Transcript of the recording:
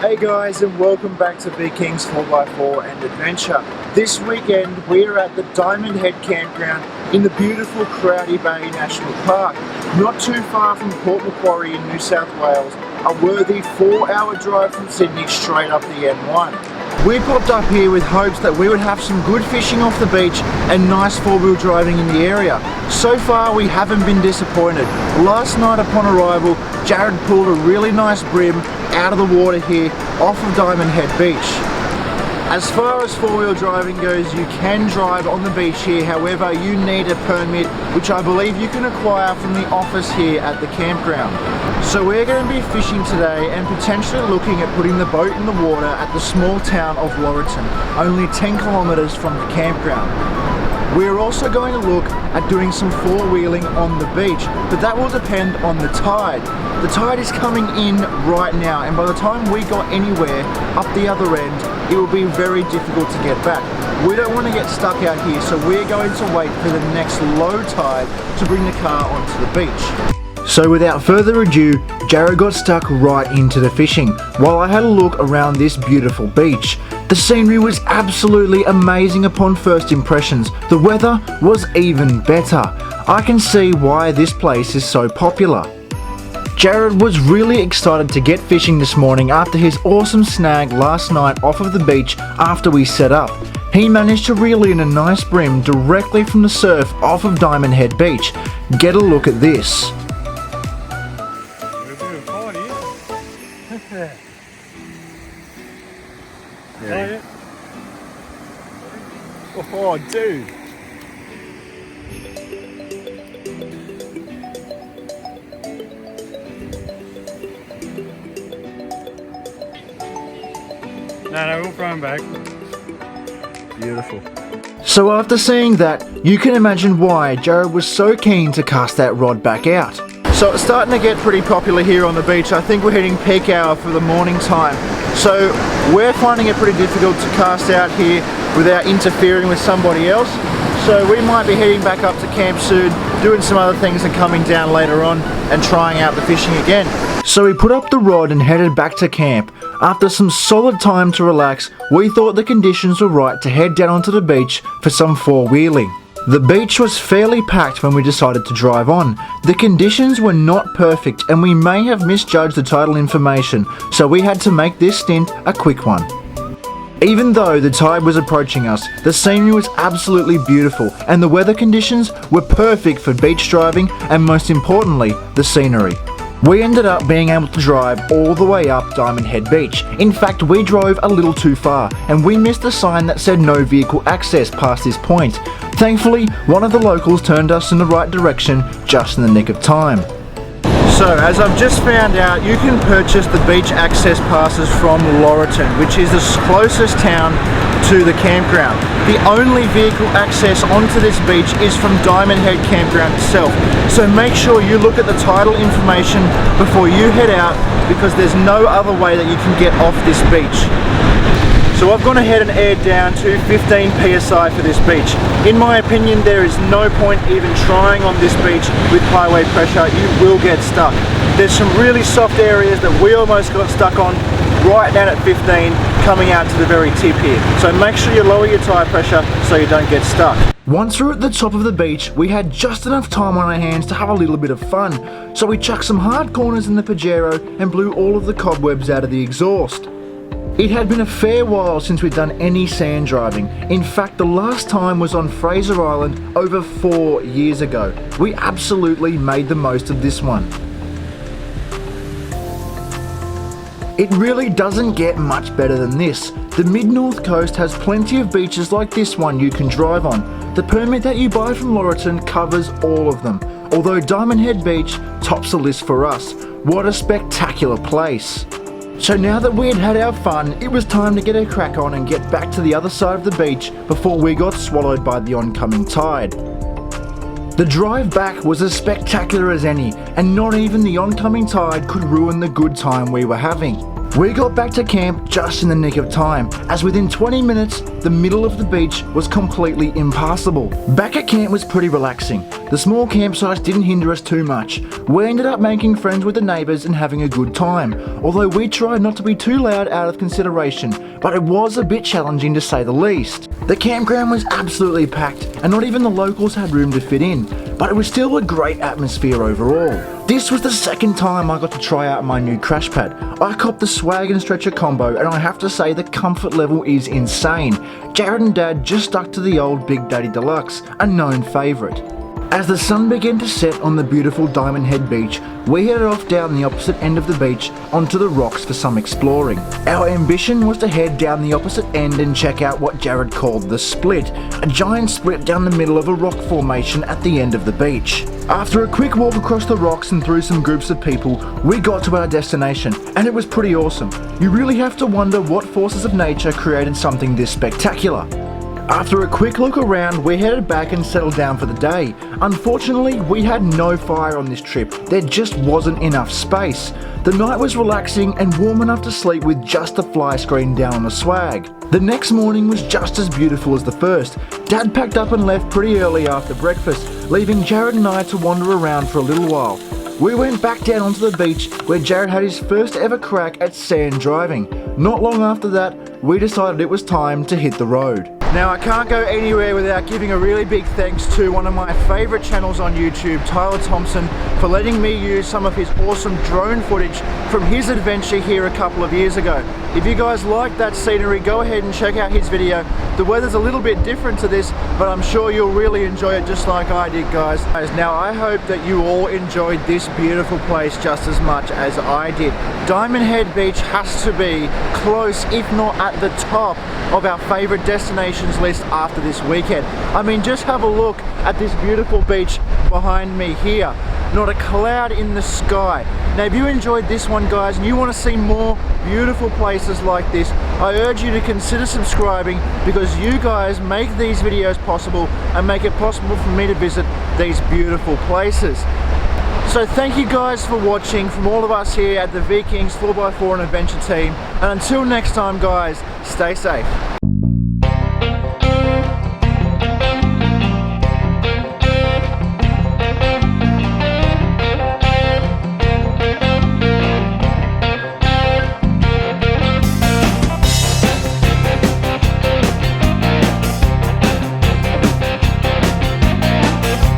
Hey guys, and welcome back to B King's 4x4 and Adventure. This weekend we are at the Diamond Head Campground in the beautiful Crowdy Bay National Park, not too far from Port Macquarie in New South Wales, a worthy 4-hour drive from Sydney straight up the M1. We popped up here with hopes that we would have some good fishing off the beach and nice four-wheel driving in the area. So far we haven't been disappointed. Last night upon arrival, Jarrod pulled a really nice brim out of the water here off of Diamond Head Beach. As far as four-wheel driving goes, you can drive on the beach here, however you need a permit, which I believe you can acquire from the office here at the campground. So we're going to be fishing today and potentially looking at putting the boat in the water at the small town of Laurelton, only 10 kilometres from the campground. We're also going to look at doing some four-wheeling on the beach, but that will depend on the tide. The tide is coming in right now, and by the time we got anywhere up the other end, it will be very difficult to get back. We don't want to get stuck out here, so we're going to wait for the next low tide to bring the car onto the beach. So without further ado, Jarrod got stuck right into the fishing while I had a look around this beautiful beach. The scenery was absolutely amazing upon first impressions. The weather was even better. I can see why this place is so popular. Jarrod was really excited to get fishing this morning after his awesome snag last night off of the beach after we set up. He managed to reel in a nice brim directly from the surf off of Diamond Head Beach. Get a look at this. Yeah. Oh, dude. No, we'll throw him back. Beautiful. So after seeing that, you can imagine why Jarrod was so keen to cast that rod back out. So it's starting to get pretty popular here on the beach. I think we're hitting peak hour for the morning time. So we're finding it pretty difficult to cast out here without interfering with somebody else. So we might be heading back up to camp soon, doing some other things and coming down later on and trying out the fishing again. So we put up the rod and headed back to camp. After some solid time to relax, we thought the conditions were right to head down onto the beach for some four-wheeling. The beach was fairly packed when we decided to drive on. The conditions were not perfect and we may have misjudged the tidal information, so we had to make this stint a quick one. Even though the tide was approaching us, the scenery was absolutely beautiful and the weather conditions were perfect for beach driving and most importantly, the scenery. We ended up being able to drive all the way up Diamond Head Beach. In fact, we drove a little too far and we missed a sign that said no vehicle access past this point. Thankfully, one of the locals turned us in the right direction just in the nick of time. So, as I've just found out, you can purchase the beach access passes from Laurelton, which is the closest town to the campground. The only vehicle access onto this beach is from Diamond Head Campground itself. So make sure you look at the tidal information before you head out, because there's no other way that you can get off this beach. So I've gone ahead and aired down to 15 psi for this beach. In my opinion, there is no point even trying on this beach with highway pressure. You will get stuck. There's some really soft areas that we almost got stuck on right down at 15, coming out to the very tip here. So make sure you lower your tire pressure so you don't get stuck. Once we're at the top of the beach, we had just enough time on our hands to have a little bit of fun. So we chucked some hard corners in the Pajero and blew all of the cobwebs out of the exhaust. It had been a fair while since we'd done any sand driving. In fact, the last time was on Fraser Island over 4 years ago. We absolutely made the most of this one. It really doesn't get much better than this. The mid-north coast has plenty of beaches like this one you can drive on. The permit that you buy from Laurelton covers all of them, although Diamond Head Beach tops the list for us. What a spectacular place. So now that we had our fun, it was time to get a crack on and get back to the other side of the beach before we got swallowed by the oncoming tide. The drive back was as spectacular as any, and not even the oncoming tide could ruin the good time we were having. We got back to camp just in the nick of time, as within 20 minutes, the middle of the beach was completely impassable. Back at camp was pretty relaxing. The small campsites didn't hinder us too much. We ended up making friends with the neighbours and having a good time, although we tried not to be too loud out of consideration, but it was a bit challenging to say the least. The campground was absolutely packed, and not even the locals had room to fit in, but it was still a great atmosphere overall. This was the second time I got to try out my new crash pad. I copped the swag and stretcher combo, and I have to say the comfort level is insane. Jarrod and Dad just stuck to the old Big Daddy Deluxe, a known favourite. As the sun began to set on the beautiful Diamond Head beach, we headed off down the opposite end of the beach onto the rocks for some exploring. Our ambition was to head down the opposite end and check out what Jarrod called the split, a giant split down the middle of a rock formation at the end of the beach. After a quick walk across the rocks and through some groups of people, we got to our destination, and it was pretty awesome. You really have to wonder what forces of nature created something this spectacular. After a quick look around, we headed back and settled down for the day. Unfortunately, we had no fire on this trip. There just wasn't enough space. The night was relaxing and warm enough to sleep with just a fly screen down on the swag. The next morning was just as beautiful as the first. Dad packed up and left pretty early after breakfast, leaving Jarrod and I to wander around for a little while. We went back down onto the beach where Jarrod had his first ever crack at sand driving. Not long after that, we decided it was time to hit the road. Now I can't go anywhere without giving a really big thanks to one of my favourite channels on YouTube, Tyler Thompson, for letting me use some of his awesome drone footage from his adventure here a couple of years ago. If you guys like that scenery, go ahead and check out his video. The weather's a little bit different to this, but I'm sure you'll really enjoy it just like I did, guys. Now I hope that you all enjoyed this beautiful place just as much as I did. Diamond Head Beach has to be close, if not at the top, of our favourite destinations list after this weekend. I mean, just have a look at this beautiful beach behind me here. Not a cloud in the sky. Now if you enjoyed this one, guys, and you want to see more beautiful places like this, I urge you to consider subscribing, because you guys make these videos possible and make it possible for me to visit these beautiful places. So thank you guys for watching from all of us here at the Vikings 4x4 and Adventure team, and until next time, guys, stay safe.